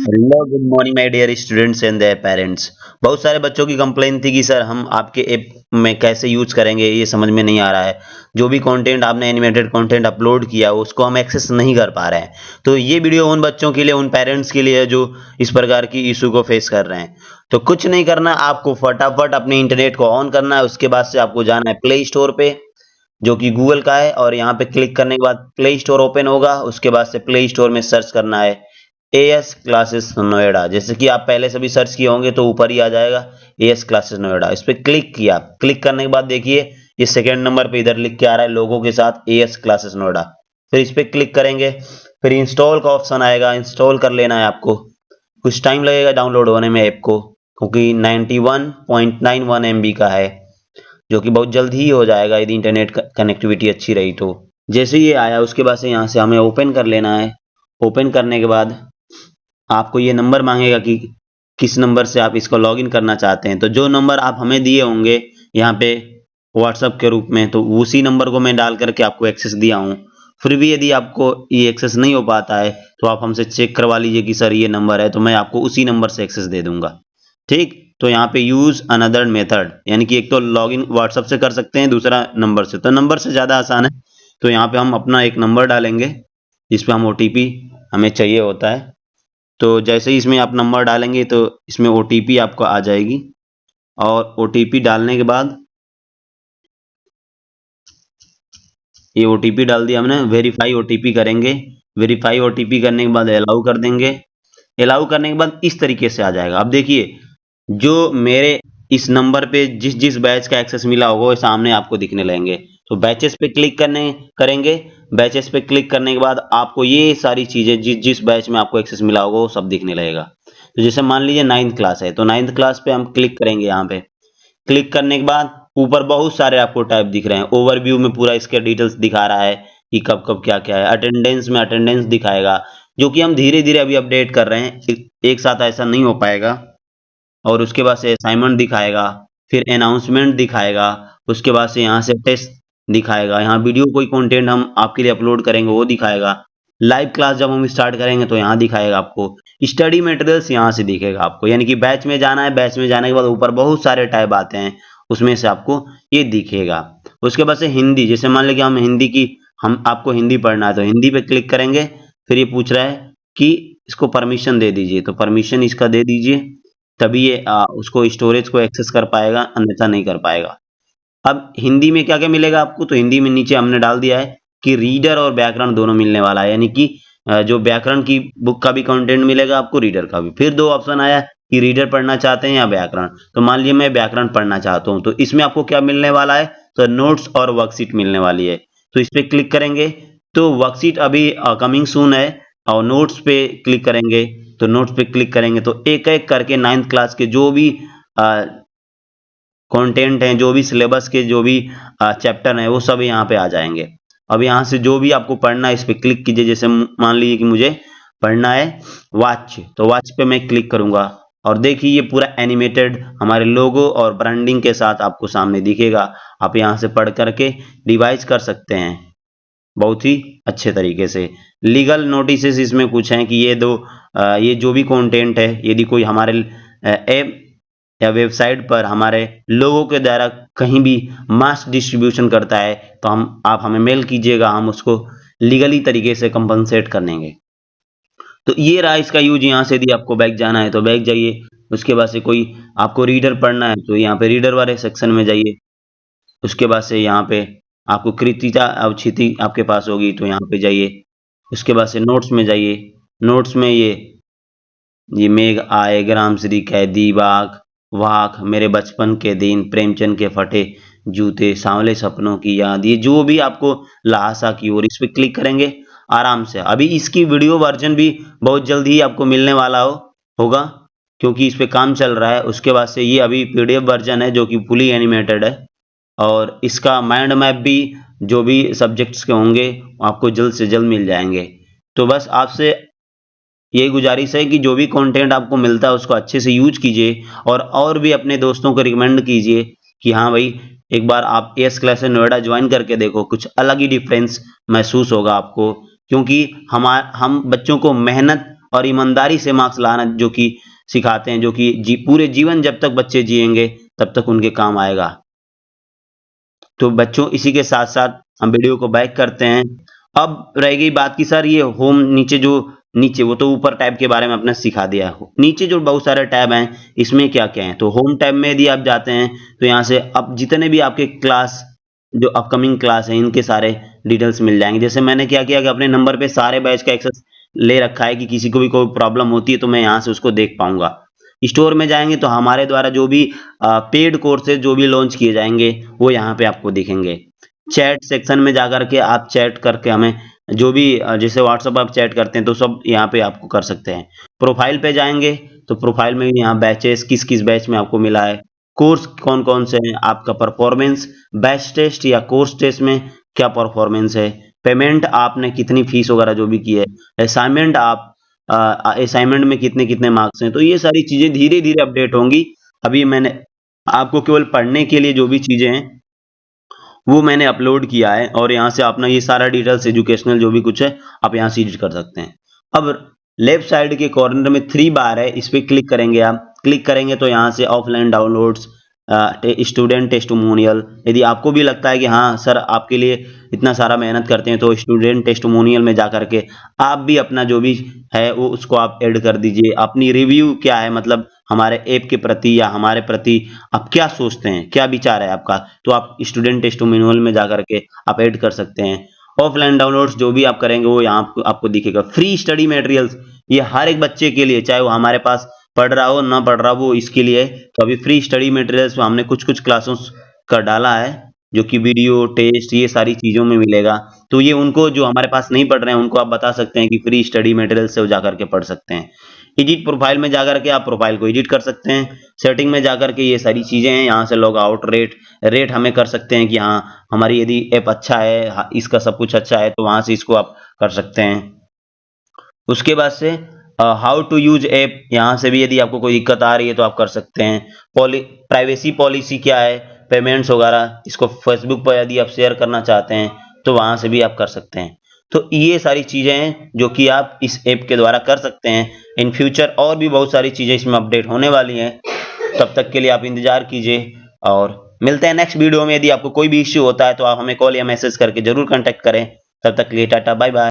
Hello good morning my dear students and their parents. बहुत सारे बच्चों की कंप्लेन थी कि सर हम आपके ऐप में कैसे यूज करेंगे, ये समझ में नहीं आ रहा है। जो भी कंटेंट आपने एनिमेटेड कंटेंट अपलोड किया उसको हम एक्सेस नहीं कर पा रहे हैं। तो ये वीडियो उन बच्चों के लिए, उन पेरेंट्स के लिए है जो इस प्रकार की इशू को फेस कर रहे हैं। तो कुछ नहीं करना, आपको फटाफट अपने इंटरनेट को ऑन करना है। उसके बाद से आपको जाना है प्ले स्टोर पे, जो कि गूगल का है, और यहाँ पे क्लिक करने के बाद प्ले स्टोर ओपन होगा। उसके बाद से प्ले स्टोर में सर्च करना है एएस क्लासेस नोएडा। जैसे कि आप पहले से भी सर्च किए होंगे तो ऊपर ही आ जाएगा एएस क्लासेस नोएडा। इस पे क्लिक किया, क्लिक करने के बाद देखिए ये सेकंड नंबर पे इधर लिख के आ रहा है लोगों के साथ एएस क्लासेस नोएडा। फिर इस पे क्लिक करेंगे, फिर इंस्टॉल का ऑप्शन आएगा, इंस्टॉल कर लेना है आपको। कुछ टाइम लगेगा डाउनलोड होने में ऐप को, क्योंकि 91.91 MB का है, जो कि बहुत जल्द ही हो जाएगा यदि इंटरनेट कनेक्टिविटी अच्छी रही तो। जैसे ये आया उसके बाद से यहाँ से हमें ओपन कर लेना है। ओपन करने के बाद आपको ये नंबर मांगेगा कि किस नंबर से आप इसको लॉगिन करना चाहते हैं। तो जो नंबर आप हमें दिए होंगे यहाँ पे व्हाट्सएप के रूप में, तो उसी नंबर को मैं डाल करके आपको एक्सेस दिया हूँ। फिर भी यदि आपको ये एक्सेस नहीं हो पाता है तो आप हमसे चेक करवा लीजिए कि सर ये नंबर है, तो मैं आपको उसी नंबर से एक्सेस दे दूंगा। ठीक, तो यहाँ पे यूज अनदर मेथड, यानी कि एक तो लॉगिन व्हाट्सएप से कर सकते हैं, दूसरा नंबर से। तो नंबर से ज़्यादा आसान है, तो यहाँ पे हम अपना एक नंबर डालेंगे जिस पे हम ओटीपी हमें चाहिए होता है। तो जैसे ही इसमें आप नंबर डालेंगे तो इसमें ओटीपी आपको आ जाएगी, और ओटीपी डालने के बाद ये ओटीपी डाल दिया हमने। वेरीफाई ओटीपी करेंगे, वेरीफाई ओटीपी करने के बाद अलाउ कर देंगे। अलाउ करने के बाद इस तरीके से आ जाएगा। अब देखिए जो मेरे इस नंबर पे जिस जिस बैच का एक्सेस मिला होगा वो सामने आपको दिखने लगेंगे। तो बैचेस पे क्लिक करने करेंगे। बैचेस पे क्लिक करने के बाद आपको ये सारी चीजें जिस जिस बैच में आपको एक्सेस मिला होगा वो सब दिखने लगेगा। तो जैसे मान लीजिए 9th क्लास है, तो 9th क्लास पे हम क्लिक करेंगे। यहाँ पे क्लिक करने के बाद ऊपर बहुत सारे आपको टाइप दिख रहे हैं। ओवरव्यू में पूरा इसके डिटेल्स दिखा रहा है कि कब कब क्या क्या है। अटेंडेंस में अटेंडेंस दिखाएगा, जो कि हम धीरे धीरे अभी अपडेट कर रहे हैं, एक साथ ऐसा नहीं हो पाएगा। और उसके बाद से असाइनमेंट दिखाएगा, फिर अनाउंसमेंट दिखाएगा, उसके बाद से यहाँ से टेस्ट दिखाएगा, यहाँ वीडियो कोई कंटेंट हम आपके लिए अपलोड करेंगे वो दिखाएगा। लाइव क्लास जब हम स्टार्ट करेंगे तो यहाँ दिखाएगा आपको। स्टडी मटेरियल्स यहाँ से दिखेगा आपको, यानी कि बैच में जाना है, बैच में जाने के बाद ऊपर बहुत सारे टैब आते हैं, उसमें से आपको ये दिखेगा। उसके बाद से हिंदी, जैसे मान लीजिए हम हिंदी की, हम आपको हिंदी पढ़ना है तो हिंदी पे क्लिक करेंगे। फिर ये पूछ रहा है कि इसको परमिशन दे दीजिए, तो परमिशन इसका दे दीजिए, तभी ये उसको स्टोरेज को एक्सेस कर पाएगा, अन्यथा नहीं कर पाएगा। अब हिंदी में क्या-क्या मिलेगा आपको, तो हिंदी में नीचे हमने डाल दिया है कि रीडर और व्याकरण दोनों मिलने वाला है, यानी कि जो व्याकरण की बुक का भी कंटेंट मिलेगा आपको, रीडर का भी। फिर दो ऑप्शन आया कि रीडर पढ़ना चाहते हैं या व्याकरण। तो मान लीजिए मैं व्याकरण पढ़ना चाहता हूँ, तो इसमें आपको क्या मिलने वाला है, तो नोट्स और वर्कशीट मिलने वाली है। तो इस पे क्लिक करेंगे तो वर्कशीट अभी कमिंग सून है, और नोट्स पे क्लिक करेंगे। तो नोट्स पे क्लिक करेंगे तो एक एक करके 9th क्लास के जो भी कंटेंट हैं, जो भी सिलेबस के जो भी चैप्टर हैं, वो सब यहाँ पे आ जाएंगे। अब यहाँ से जो भी आपको पढ़ना है इस पे क्लिक कीजिए। जैसे मान लीजिए कि मुझे पढ़ना है वॉच, तो वॉच पे मैं क्लिक करूंगा, और देखिए ये पूरा एनिमेटेड हमारे लोगो और ब्रांडिंग के साथ आपको सामने दिखेगा। आप यहाँ से पढ़ करके रिवाइज कर सकते हैं बहुत ही अच्छे तरीके से। लीगल नोटिसेस इसमें कुछ हैं कि ये जो भी कंटेंट है, यदि कोई हमारे ऐप या वेबसाइट पर हमारे लोगों के द्वारा कहीं भी मास डिस्ट्रीब्यूशन करता है तो आप हमें मेल कीजिएगा, हम उसको लीगली तरीके से कंपनसेट कर देंगे। तो ये रहा इसका यूज। यहाँ से यदि आपको बैक जाना है तो बैक जाइए। उसके बाद से कोई आपको रीडर पढ़ना है तो यहाँ पे रीडर वाले सेक्शन में जाइए। उसके बाद से यहाँ पे आपको कृतिका अवचिति आपके पास होगी तो यहाँ पे जाइए। उसके बाद से नोट्स में जाइए। नोट्स में ये मेघ आए, ग्राम श्री कैदी, बाघ वाक, मेरे बचपन के दिन, प्रेमचंद के फटे जूते, सांवले सपनों की याद, ये जो भी आपको लहासा की ओर, इस पे क्लिक करेंगे आराम से। अभी इसकी वीडियो वर्जन भी बहुत जल्द ही आपको मिलने वाला होगा, क्योंकि इस पे काम चल रहा है। उसके बाद से ये अभी पीडीएफ वर्जन है जो कि फुली एनिमेटेड है, और इसका माइंड मैप भी जो भी सब्जेक्ट्स के होंगे आपको जल्द से जल्द मिल जाएंगे। तो बस आपसे यही गुजारिश है कि जो भी कंटेंट आपको मिलता है उसको अच्छे से यूज कीजिए, और भी अपने दोस्तों को रिकमेंड कीजिए कि हाँ भाई एक बार आप एस क्लास नोएडा ज्वाइन करके देखो, कुछ अलग ही डिफरेंस महसूस होगा आपको। क्योंकि हम बच्चों को मेहनत और ईमानदारी से मार्क्स लाना जो कि सिखाते हैं, जो कि पूरे जीवन जब तक बच्चे जिएंगे तब तक उनके काम आएगा। तो बच्चों, इसी के साथ साथ हम वीडियो को बैक करते हैं। अब रह गई बात की सर ये होम नीचे जो नीचे वो तो ऊपर टैब के बारे में आपने सिखा दिया है। नीचे जो बहुत सारे टैब हैं इसमें क्या क्या है, तो होम टैब में यदि आप जाते हैं तो यहाँ से अब जितने भी आपके क्लास जो अपकमिंग क्लास है इनके सारे डिटेल्स मिल जाएंगे। जैसे मैंने क्या किया कि अपने नंबर पे सारे बैच का एक्सेस ले रखा है कि किसी को भी कोई प्रॉब्लम होती है तो मैं यहाँ से उसको देख पाऊंगा। स्टोर में जाएंगे तो हमारे द्वारा जो भी पेड कोर्सेज जो भी लॉन्च किए जाएंगे वो यहाँ पे आपको दिखेंगे। चैट सेक्शन में जाकर के आप चैट करके हमें जो भी जैसे व्हाट्सएप आप चैट करते हैं तो सब यहाँ पे आपको कर सकते हैं। प्रोफाइल पे जाएंगे तो प्रोफाइल में भी यहाँ बैचेस किस किस बैच में आपको मिला है, कोर्स कौन कौन से हैं, आपका परफॉर्मेंस बैच टेस्ट या कोर्स टेस्ट में क्या परफॉर्मेंस है, पेमेंट आपने कितनी फीस वगैरह जो भी की है, असाइनमेंट आप असाइनमेंट में कितने कितने मार्क्स हैं। तो ये सारी चीजें धीरे धीरे अपडेट होंगी। अभी मैंने आपको केवल पढ़ने के लिए जो भी चीजें हैं वो मैंने अपलोड किया है और यहाँ से अपना ये सारा डिटेल्स एजुकेशनल जो भी कुछ है आप यहाँ से एडिट कर सकते हैं। अब लेफ्ट साइड के कॉर्नर में 3 बार है, इस पे क्लिक करेंगे। आप क्लिक करेंगे तो यहाँ से ऑफलाइन डाउनलोड्स, स्टूडेंट टेस्टिमोनियल, यदि आपको भी लगता है कि हाँ सर आपके लिए इतना सारा मेहनत करते हैं तो स्टूडेंट टेस्टिमोनियल में जाकर के आप भी अपना जो भी है वो उसको आप ऐड कर दीजिए। अपनी रिव्यू क्या है, मतलब हमारे ऐप के प्रति या हमारे प्रति आप क्या सोचते हैं, क्या विचार है आपका, तो आप स्टूडेंट टेस्टिमोनियल में जाकर के आप ऐड कर सकते हैं। ऑफलाइन डाउनलोड्स जो भी आप करेंगे वो यहाँ आपको दिखेगा। फ्री स्टडी मटेरियल्स, ये हर एक बच्चे के लिए, चाहे वो हमारे पास पढ़ रहा हो ना पढ़ रहा हो, वो इसके लिए। तो अभी फ्री स्टडी मटेरियल्स में हमने कुछ कुछ क्लासों का डाला है जो कि वीडियो टेस्ट ये सारी चीजों में मिलेगा। तो ये उनको जो हमारे पास नहीं पढ़ रहे हैं उनको आप बता सकते हैं कि फ्री स्टडी मटेरियल से वो जाकर के पढ़ सकते हैं। एडिट प्रोफाइल में जाकर के आप प्रोफाइल को एडिट कर सकते हैं। सेटिंग में जाकर के ये सारी चीजें हैं, यहाँ से लॉग आउट रेट हमें कर सकते हैं कि हाँ हमारी यदि ऐप अच्छा है, इसका सब कुछ अच्छा है, तो वहां से इसको आप कर सकते हैं। उसके बाद से हाउ टू यूज ऐप, यहाँ से भी यदि आपको कोई दिक्कत आ रही है तो आप कर सकते हैं। प्राइवेसी पॉलिसी क्या है, पेमेंट्स वगैरह, इसको फेसबुक पर यदि आप शेयर करना चाहते हैं तो वहां से भी आप कर सकते हैं। तो ये सारी चीजें हैं जो कि आप इस ऐप के द्वारा कर सकते हैं। इन फ्यूचर और भी बहुत सारी चीजें इसमें अपडेट होने वाली हैं, तब तक के लिए आप इंतजार कीजिए और मिलते हैं नेक्स्ट वीडियो में। यदि आपको कोई भी इश्यू होता है तो आप हमें कॉल या मैसेज करके जरूर कांटेक्ट करें। तब तक के लिए टाटा बाय बाय।